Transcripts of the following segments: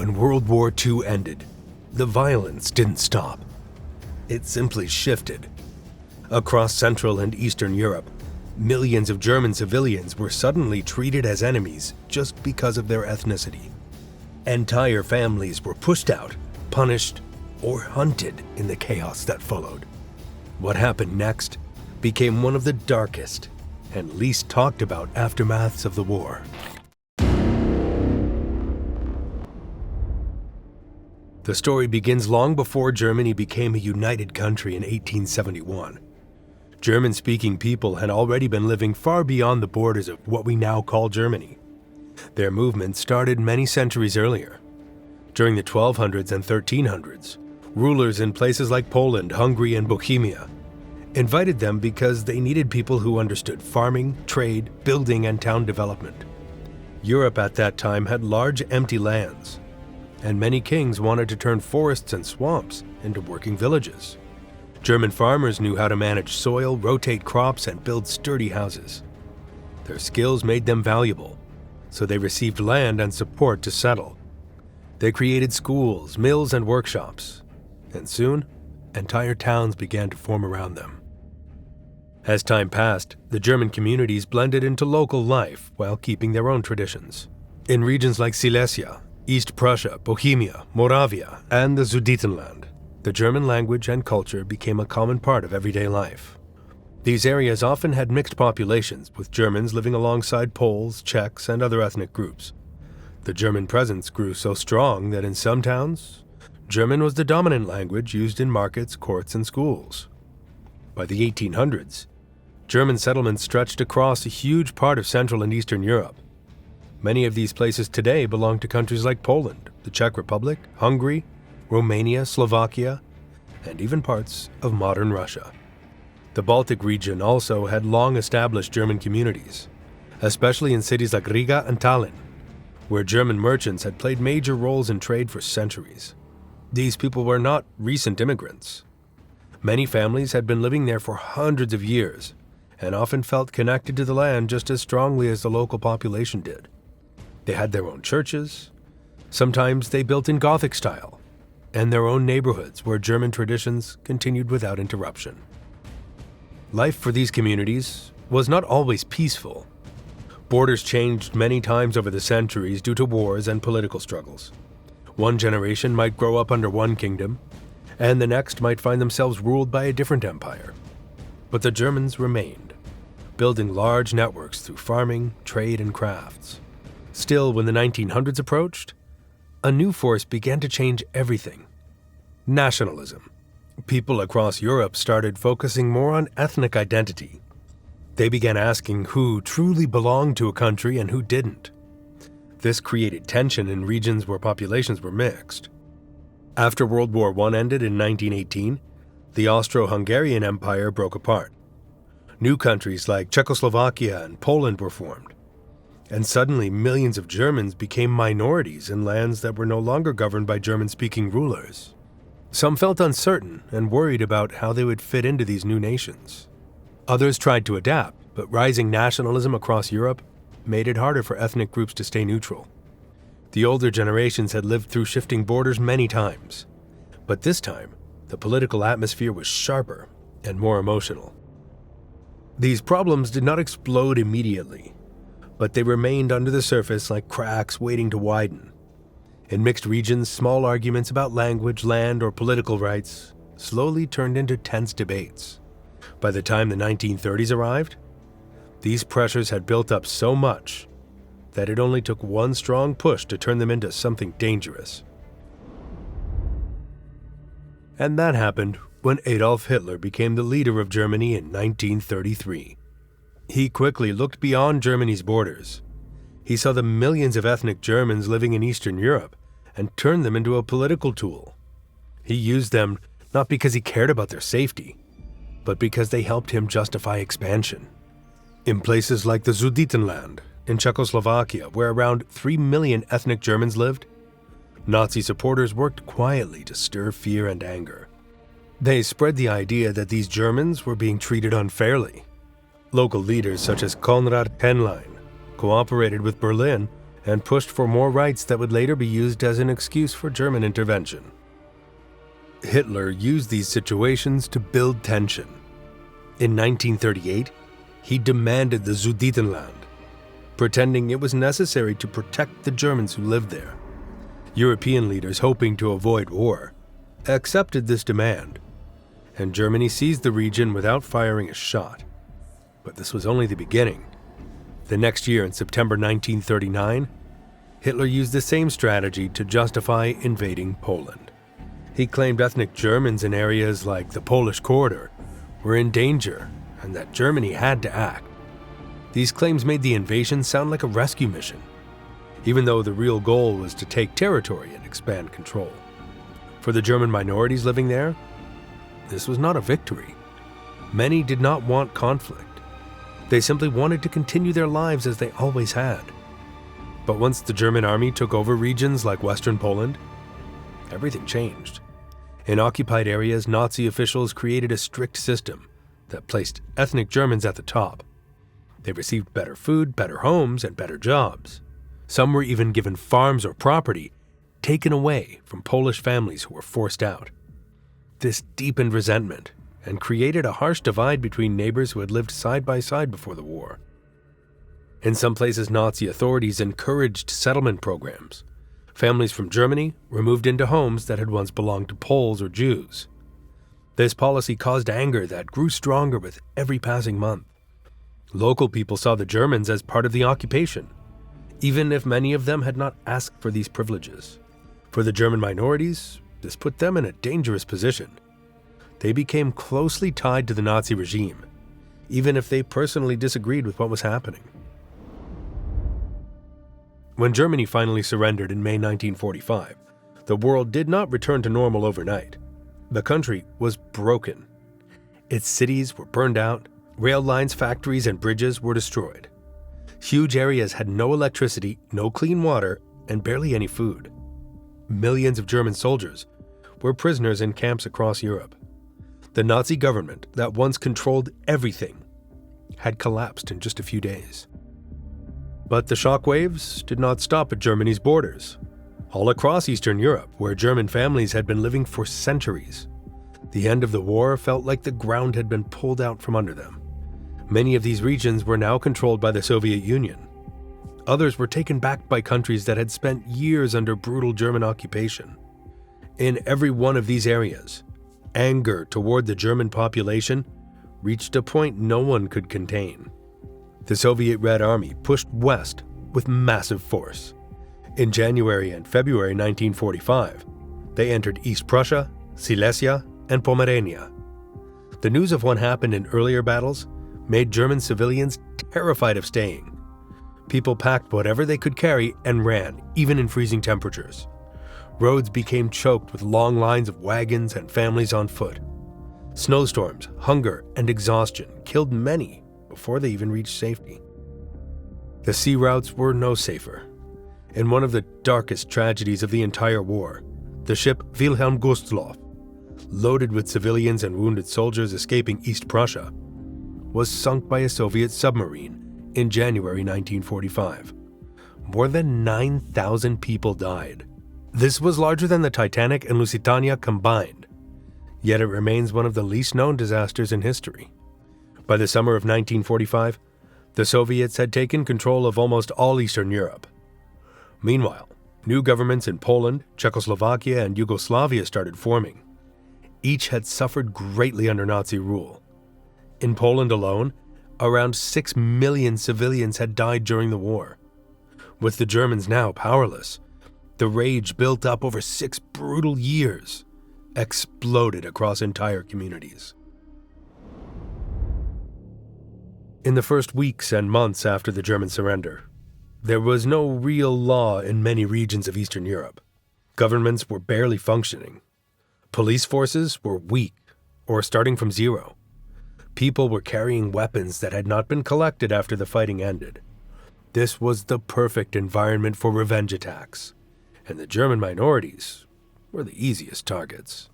when World War II ended, the violence didn't stop. It simply shifted. Across Central and Eastern Europe, millions of German civilians were suddenly treated as enemies just because of their ethnicity. Entire families were pushed out, punished, or hunted in the chaos that followed. What happened next became one of the darkest and least talked about aftermaths of the war. The story begins long before Germany became a united country in 1871. German-speaking people had already been living far beyond the borders of what we now call Germany. Their movement started many centuries earlier. During the 1200s and 1300s, rulers in places like Poland, Hungary, and Bohemia invited them because they needed people who understood farming, trade, building, and town development. Europe at that time had large empty lands, and many kings wanted to turn forests and swamps into working villages. German farmers knew how to manage soil, rotate crops, and build sturdy houses. Their skills made them valuable, so they received land and support to settle. They created schools, mills, and workshops, and soon, entire towns began to form around them. As time passed, the German communities blended into local life while keeping their own traditions. In regions like Silesia, East Prussia, Bohemia, Moravia, and the Sudetenland, the German language and culture became a common part of everyday life. These areas often had mixed populations, with Germans living alongside Poles, Czechs, and other ethnic groups. The German presence grew so strong that in some towns, German was the dominant language used in markets, courts, and schools. By the 1800s, German settlements stretched across a huge part of Central and Eastern Europe. Many of these places today belong to countries like Poland, the Czech Republic, Hungary, Romania, Slovakia, and even parts of modern Russia. The Baltic region also had long-established German communities, especially in cities like Riga and Tallinn, where German merchants had played major roles in trade for centuries. These people were not recent immigrants. Many families had been living there for hundreds of years and often felt connected to the land just as strongly as the local population did. They had their own churches. Sometimes they built in Gothic style, and their own neighborhoods where German traditions continued without interruption. Life for these communities was not always peaceful. Borders changed many times over the centuries due to wars and political struggles. One generation might grow up under one kingdom, and the next might find themselves ruled by a different empire. But the Germans remained, building large networks through farming, trade, and crafts. Still, when the 1900s approached, a new force began to change everything: nationalism. People across Europe started focusing more on ethnic identity. They began asking who truly belonged to a country and who didn't. This created tension in regions where populations were mixed. After World War I ended in 1918, the Austro-Hungarian Empire broke apart. New countries like Czechoslovakia and Poland were formed. And suddenly, millions of Germans became minorities in lands that were no longer governed by German-speaking rulers. Some felt uncertain and worried about how they would fit into these new nations. Others tried to adapt, but rising nationalism across Europe made it harder for ethnic groups to stay neutral. The older generations had lived through shifting borders many times, but this time, the political atmosphere was sharper and more emotional. These problems did not explode immediately, but they remained under the surface like cracks waiting to widen. In mixed regions, small arguments about language, land, or political rights slowly turned into tense debates. By the time the 1930s arrived, these pressures had built up so much that it only took one strong push to turn them into something dangerous. And that happened when Adolf Hitler became the leader of Germany in 1933. He quickly looked beyond Germany's borders. He saw the millions of ethnic Germans living in Eastern Europe and turned them into a political tool. He used them not because he cared about their safety, but because they helped him justify expansion. In places like the Sudetenland in Czechoslovakia, where around 3 million ethnic Germans lived, Nazi supporters worked quietly to stir fear and anger. They spread the idea that these Germans were being treated unfairly. Local leaders such as Konrad Henlein cooperated with Berlin and pushed for more rights that would later be used as an excuse for German intervention. Hitler used these situations to build tension. In 1938, he demanded the Sudetenland, pretending it was necessary to protect the Germans who lived there. European leaders, hoping to avoid war, accepted this demand, and Germany seized the region without firing a shot. But this was only the beginning. The next year, in September 1939, Hitler used the same strategy to justify invading Poland. He claimed ethnic Germans in areas like the Polish corridor were in danger and that Germany had to act. These claims made the invasion sound like a rescue mission, even though the real goal was to take territory and expand control. For the German minorities living there, this was not a victory. Many did not want conflict. They simply wanted to continue their lives as they always had. But once the German army took over regions like Western Poland, everything changed. In occupied areas, Nazi officials created a strict system that placed ethnic Germans at the top. They received better food, better homes, and better jobs. Some were even given farms or property taken away from Polish families who were forced out. This deepened resentment and created a harsh divide between neighbors who had lived side by side before the war. In some places, Nazi authorities encouraged settlement programs. Families from Germany were moved into homes that had once belonged to Poles or Jews. This policy caused anger that grew stronger with every passing month. Local people saw the Germans as part of the occupation, even if many of them had not asked for these privileges. For the German minorities, this put them in a dangerous position. They became closely tied to the Nazi regime, even if they personally disagreed with what was happening. When Germany finally surrendered in May 1945, the world did not return to normal overnight. The country was broken. Its cities were burned out, rail lines, factories, and bridges were destroyed. Huge areas had no electricity, no clean water, and barely any food. Millions of German soldiers were prisoners in camps across Europe. The Nazi government that once controlled everything had collapsed in just a few days. But the shockwaves did not stop at Germany's borders. All across Eastern Europe, where German families had been living for centuries, the end of the war felt like the ground had been pulled out from under them. Many of these regions were now controlled by the Soviet Union. Others were taken back by countries that had spent years under brutal German occupation. In every one of these areas, anger toward the German population reached a point no one could contain. The Soviet Red Army pushed west with massive force. In January and February 1945, they entered East Prussia, Silesia, and Pomerania. The news of what happened in earlier battles made German civilians terrified of staying. People packed whatever they could carry and ran, even in freezing temperatures. Roads became choked with long lines of wagons and families on foot. Snowstorms, hunger, and exhaustion killed many before they even reached safety. The sea routes were no safer. In one of the darkest tragedies of the entire war, the ship Wilhelm Gustloff, loaded with civilians and wounded soldiers escaping East Prussia, was sunk by a Soviet submarine in January 1945. More than 9,000 people died. This was larger than the Titanic and Lusitania combined, yet it remains one of the least known disasters in history. By the summer of 1945, the Soviets had taken control of almost all Eastern Europe. Meanwhile, new governments in Poland, Czechoslovakia, and Yugoslavia started forming. Each had suffered greatly under Nazi rule. In Poland alone, around 6 million civilians had died during the war. With the Germans now powerless, the rage built up over 6 brutal years exploded across entire communities. In the first weeks and months after the German surrender, there was no real law in many regions of Eastern Europe. Governments were barely functioning. Police forces were weak or starting from zero. People were carrying weapons that had not been collected after the fighting ended. This was the perfect environment for revenge attacks, and the German minorities were the easiest targets.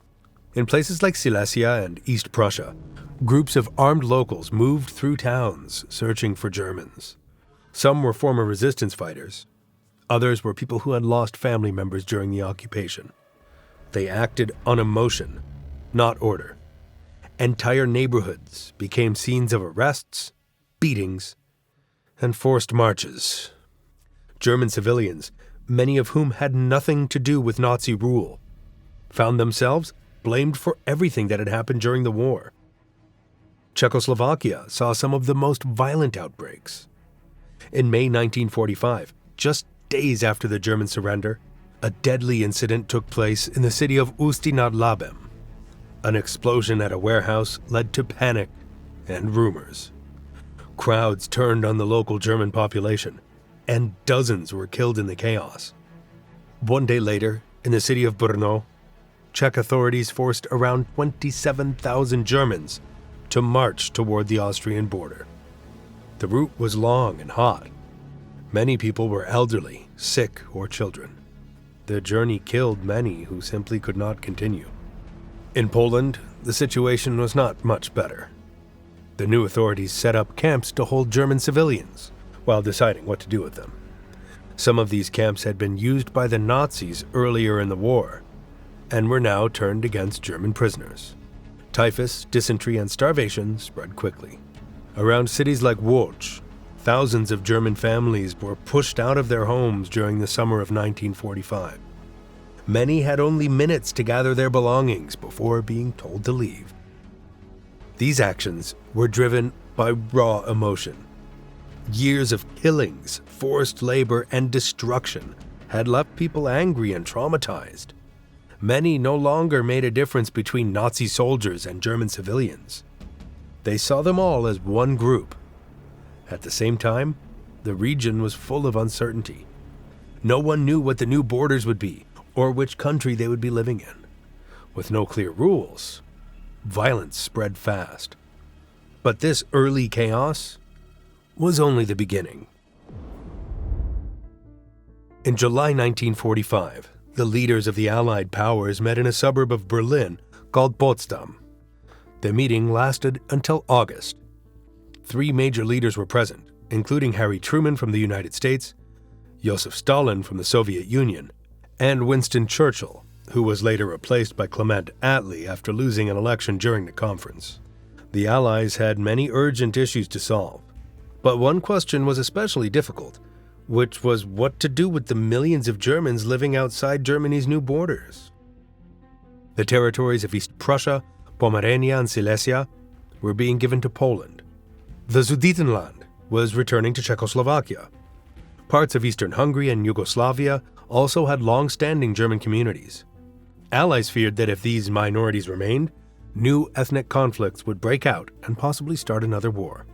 In places like Silesia and East Prussia, groups of armed locals moved through towns searching for Germans. Some were former resistance fighters. Others were people who had lost family members during the occupation. They acted on emotion, not order. Entire neighborhoods became scenes of arrests, beatings, and forced marches. German civilians, many of whom had nothing to do with Nazi rule, found themselves blamed for everything that had happened during the war. Czechoslovakia saw some of the most violent outbreaks. In May 1945, just days after the German surrender, a deadly incident took place in the city of Ústí nad Labem. An explosion at a warehouse led to panic and rumors. Crowds turned on the local German population, and dozens were killed in the chaos. One day later, in the city of Brno, Czech authorities forced around 27,000 Germans to march toward the Austrian border. The route was long and hot. Many people were elderly, sick, or children. The journey killed many who simply could not continue. In Poland, the situation was not much better. The new authorities set up camps to hold German civilians while deciding what to do with them. Some of these camps had been used by the Nazis earlier in the war and were now turned against German prisoners. Typhus, dysentery, and starvation spread quickly. Around cities like Łódź, thousands of German families were pushed out of their homes during the summer of 1945. Many had only minutes to gather their belongings before being told to leave. These actions were driven by raw emotion. Years of killings, forced labor, and destruction had left people angry and traumatized. Many no longer made a difference between Nazi soldiers and German civilians. They saw them all as one group. At the same time, the region was full of uncertainty. No one knew what the new borders would be or which country they would be living in. With no clear rules, violence spread fast. But this early chaos was only the beginning. In July 1945, the leaders of the Allied powers met in a suburb of Berlin called Potsdam. The meeting lasted until August. 3 major leaders were present, including Harry Truman from the United States, Joseph Stalin from the Soviet Union, and Winston Churchill, who was later replaced by Clement Attlee after losing an election during the conference. The Allies had many urgent issues to solve, but one question was especially difficult, which was what to do with the millions of Germans living outside Germany's new borders. The territories of East Prussia, Pomerania, and Silesia were being given to Poland. The Sudetenland was returning to Czechoslovakia. Parts of Eastern Hungary and Yugoslavia also had long-standing German communities. Allies feared that if these minorities remained, new ethnic conflicts would break out and possibly start another war.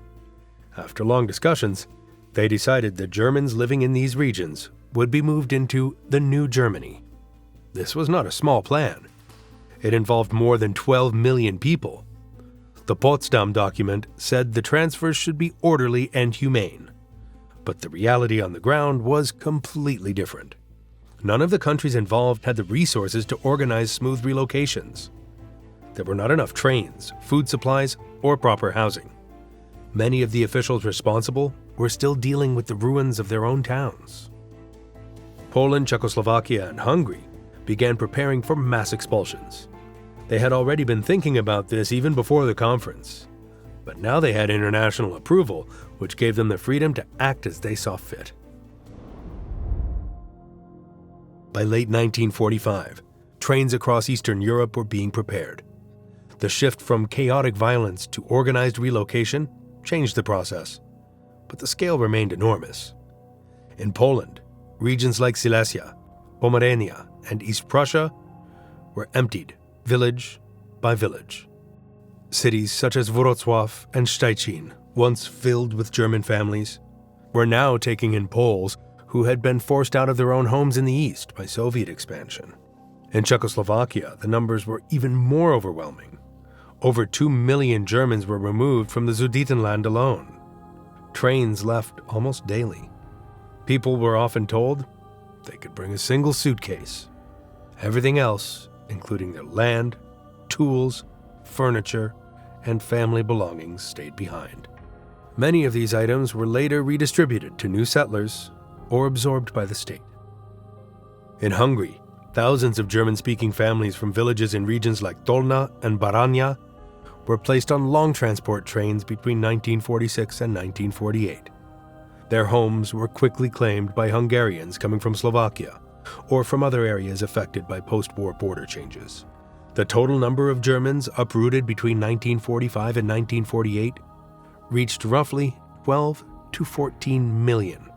After long discussions, they decided that Germans living in these regions would be moved into the New Germany. This was not a small plan. It involved more than 12 million people. The Potsdam document said the transfers should be orderly and humane. But the reality on the ground was completely different. None of the countries involved had the resources to organize smooth relocations. There were not enough trains, food supplies, or proper housing. Many of the officials responsible were still dealing with the ruins of their own towns. Poland, Czechoslovakia, and Hungary began preparing for mass expulsions. They had already been thinking about this even before the conference, but now they had international approval, which gave them the freedom to act as they saw fit. By late 1945, trains across Eastern Europe were being prepared. The shift from chaotic violence to organized relocation changed the process, but the scale remained enormous. In Poland, regions like Silesia, Pomerania, and East Prussia were emptied village by village. Cities such as Wrocław and Szczecin, once filled with German families, were now taking in Poles who had been forced out of their own homes in the east by Soviet expansion. In Czechoslovakia, the numbers were even more overwhelming. Over 2 million Germans were removed from the Sudetenland alone. Trains left almost daily. People were often told they could bring a single suitcase. Everything else, including their land, tools, furniture, and family belongings, stayed behind. Many of these items were later redistributed to new settlers or absorbed by the state. In Hungary, thousands of German-speaking families from villages in regions like Tolna and Baranya were placed on long transport trains between 1946 and 1948. Their homes were quickly claimed by Hungarians coming from Slovakia or from other areas affected by post-war border changes. The total number of Germans uprooted between 1945 and 1948 reached roughly 12 to 14 million.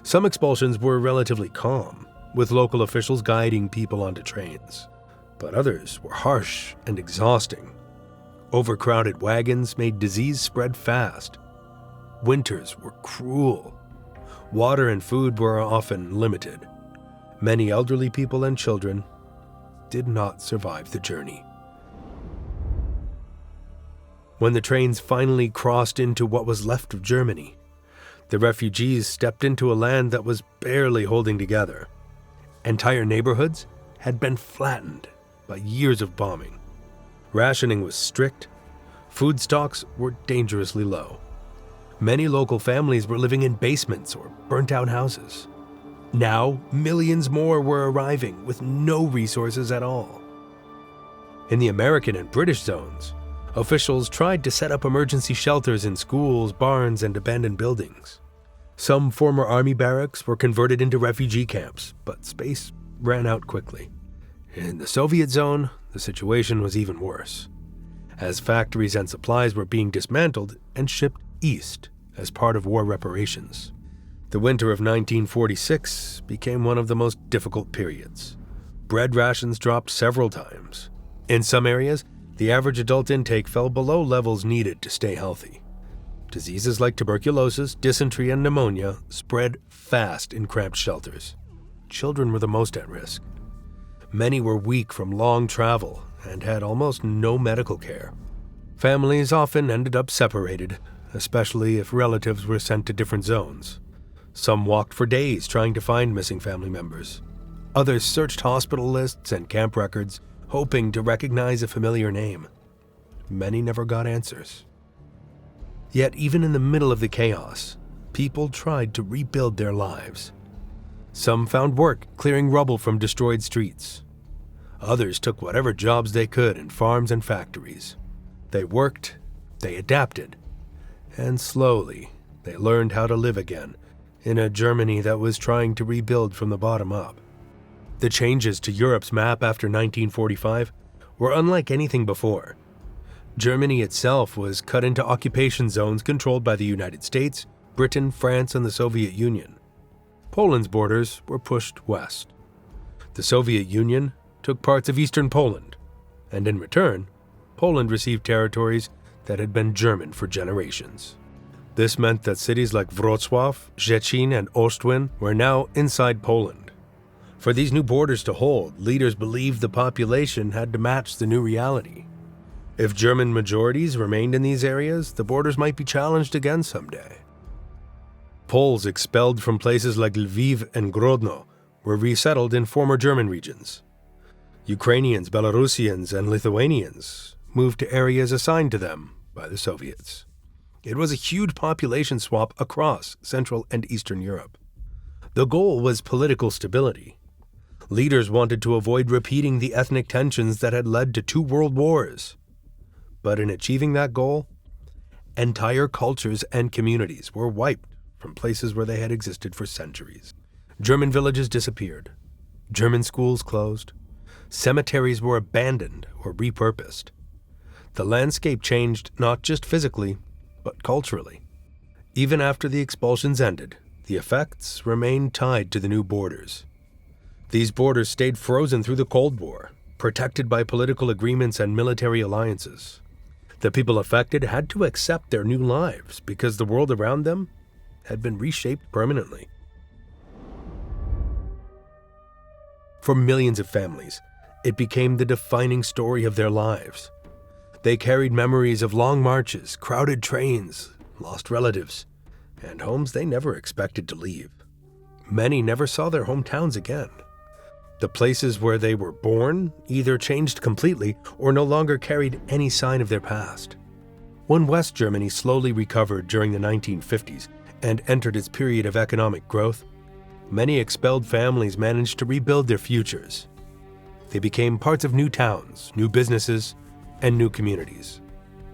Some expulsions were relatively calm, with local officials guiding people onto trains, but others were harsh and exhausting. Overcrowded wagons made disease spread fast. Winters were cruel. Water and food were often limited. Many elderly people and children did not survive the journey. When the trains finally crossed into what was left of Germany, the refugees stepped into a land that was barely holding together. Entire neighborhoods had been flattened by years of bombing. Rationing was strict. Food stocks were dangerously low. Many local families were living in basements or burnt-out houses. Now, millions more were arriving with no resources at all. In the American and British zones, officials tried to set up emergency shelters in schools, barns, and abandoned buildings. Some former army barracks were converted into refugee camps, but space ran out quickly. In the Soviet zone, the situation was even worse, as factories and supplies were being dismantled and shipped east as part of war reparations. The winter of 1946 became one of the most difficult periods. Bread rations dropped several times. In some areas, the average adult intake fell below levels needed to stay healthy. Diseases like tuberculosis, dysentery, and pneumonia spread fast in cramped shelters. Children were the most at risk. Many were weak from long travel and had almost no medical care. Families often ended up separated, especially if relatives were sent to different zones. Some walked for days trying to find missing family members. Others searched hospital lists and camp records, hoping to recognize a familiar name. Many never got answers. Yet even in the middle of the chaos, people tried to rebuild their lives. Some found work clearing rubble from destroyed streets. Others took whatever jobs they could in farms and factories. They worked, they adapted, and slowly they learned how to live again in a Germany that was trying to rebuild from the bottom up. The changes to Europe's map after 1945 were unlike anything before. Germany itself was cut into occupation zones controlled by the United States, Britain, France, and the Soviet Union. Poland's borders were pushed west. The Soviet Union took parts of eastern Poland, and in return, Poland received territories that had been German for generations. This meant that cities like Wrocław, Szczecin, and Ostwin were now inside Poland. For these new borders to hold, leaders believed the population had to match the new reality. If German majorities remained in these areas, the borders might be challenged again someday. Poles expelled from places like Lviv and Grodno were resettled in former German regions. Ukrainians, Belarusians, and Lithuanians moved to areas assigned to them by the Soviets. It was a huge population swap across Central and Eastern Europe. The goal was political stability. Leaders wanted to avoid repeating the ethnic tensions that had led to 2 world wars. But in achieving that goal, entire cultures and communities were wiped from places where they had existed for centuries. German villages disappeared. German schools closed. Cemeteries were abandoned or repurposed. The landscape changed not just physically, but culturally. Even after the expulsions ended, the effects remained tied to the new borders. These borders stayed frozen through the Cold War, protected by political agreements and military alliances. The people affected had to accept their new lives because the world around them had been reshaped permanently. For millions of families, it became the defining story of their lives. They carried memories of long marches, crowded trains, lost relatives, and homes they never expected to leave. Many never saw their hometowns again. The places where they were born either changed completely or no longer carried any sign of their past. When West Germany slowly recovered during the 1950s and entered its period of economic growth, many expelled families managed to rebuild their futures. They became parts of new towns, new businesses, and new communities.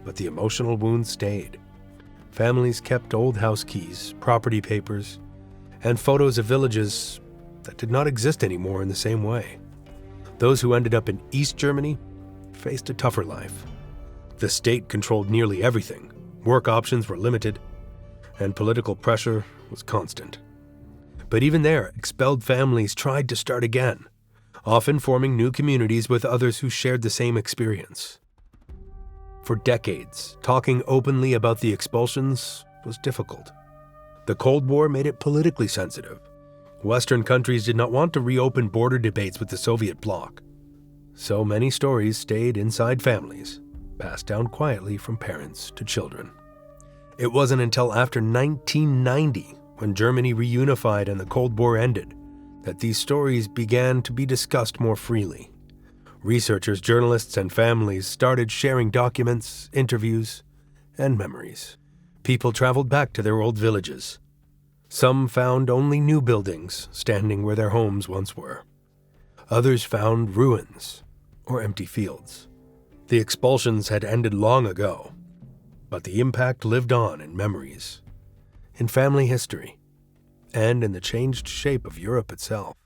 But the emotional wounds stayed. Families kept old house keys, property papers, and photos of villages that did not exist anymore in the same way. Those who ended up in East Germany faced a tougher life. The state controlled nearly everything, work options were limited, and political pressure was constant. But even there, expelled families tried to start again, often forming new communities with others who shared the same experience. For decades, talking openly about the expulsions was difficult. The Cold War made it politically sensitive. Western countries did not want to reopen border debates with the Soviet bloc. So many stories stayed inside families, passed down quietly from parents to children. It wasn't until after 1990, when Germany reunified and the Cold War ended, that these stories began to be discussed more freely. Researchers, journalists, and families started sharing documents, interviews, and memories. People traveled back to their old villages. Some found only new buildings standing where their homes once were. Others found ruins or empty fields. The expulsions had ended long ago, but the impact lived on in memories, in family history, and in the changed shape of Europe itself.